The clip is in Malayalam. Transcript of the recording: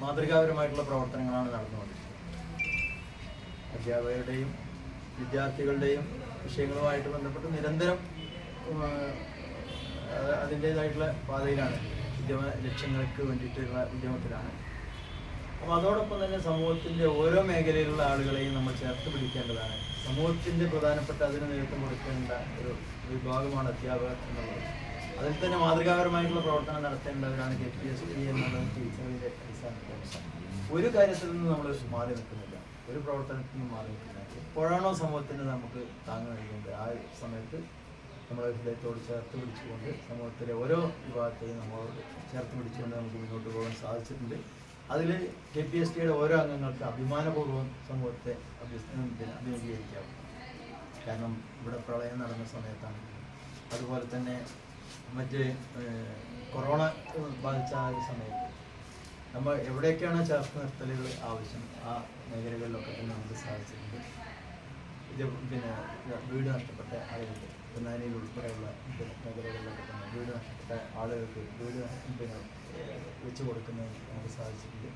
മാതൃകാപരമായിട്ടുള്ള പ്രവർത്തനങ്ങളാണ് നടന്നുകൊണ്ടിരിക്കുന്നത്. അധ്യാപകരുടെയും വിദ്യാർത്ഥികളുടെയും വിഷയങ്ങളുമായിട്ട് ബന്ധപ്പെട്ട് നിരന്തരം അതിൻ്റേതായിട്ടുള്ള പാതയിലാണ്, ലക്ഷ്യങ്ങൾക്ക് വേണ്ടിയിട്ടുള്ള ഉദ്യമത്തിലാണ്. അപ്പോൾ അതോടൊപ്പം തന്നെ സമൂഹത്തിൻ്റെ ഓരോ മേഖലയിലുള്ള ആളുകളെയും നമ്മൾ ചേർത്ത് പിടിക്കേണ്ടതാണ്. സമൂഹത്തിൻ്റെ പ്രധാനപ്പെട്ട അതിന് നേതൃത്വം കൊടുക്കേണ്ട ഒരു വിഭാഗമാണ് അധ്യാപകർ എന്നുള്ളത്. അതിൽ തന്നെ മാതൃകാപരമായിട്ടുള്ള പ്രവർത്തനം നടത്തേണ്ടവരാണ് KPST എന്നുള്ളത് ടീച്ചറിൻ്റെ അടിസ്ഥാനത്തിൽ. ഒരു കാര്യത്തിൽ നിന്ന് നമ്മൾ മാറി നിൽക്കുന്നില്ല, ഒരു പ്രവർത്തനത്തിൽ നിന്നും മാറി നിൽക്കുന്നില്ല. എപ്പോഴാണോ സമൂഹത്തിന് നമുക്ക് താങ്ങ് നൽകുന്നത് ആ സമയത്ത് നമ്മളെ ഹൃദയത്തോട് ചേർത്ത് പിടിച്ചുകൊണ്ട് സമൂഹത്തിലെ ഓരോ വിഭാഗത്തെയും നമ്മളോട് ചേർത്ത് പിടിച്ചുകൊണ്ട് നമുക്ക് മുന്നോട്ട് പോകാൻ സാധിച്ചിട്ടുണ്ട്. അതിൽ KPSTയുടെ ഓരോ അംഗങ്ങൾക്ക് അഭിമാനപൂർവ്വം സമൂഹത്തെ അഭിമുഖീകരിക്കാം. കാരണം ഇവിടെ പ്രളയം നടന്ന സമയത്താണ്, അതുപോലെ തന്നെ മറ്റ് കൊറോണ ബാധിച്ച ആ ഒരു സമയത്ത് നമ്മൾ എവിടെയൊക്കെയാണ് ചേർത്ത് നിർത്തലുകൾ ആവശ്യം ആ മേഖലകളിലൊക്കെ തന്നെ നമുക്ക് സാധിച്ചിട്ടുണ്ട്. വീട് നഷ്ടപ്പെട്ട ആളുകൾക്ക് പൊന്നാനിയിൽ ഉൾപ്പെടെയുള്ള മേഖലകളിലൊക്കെ തന്നെ വീട് നഷ്ടപ്പെട്ട ആളുകൾക്ക് വീട് വെച്ച് കൊടുക്കുന്നതിന് നമുക്ക് സാധിച്ചിട്ടുണ്ട്.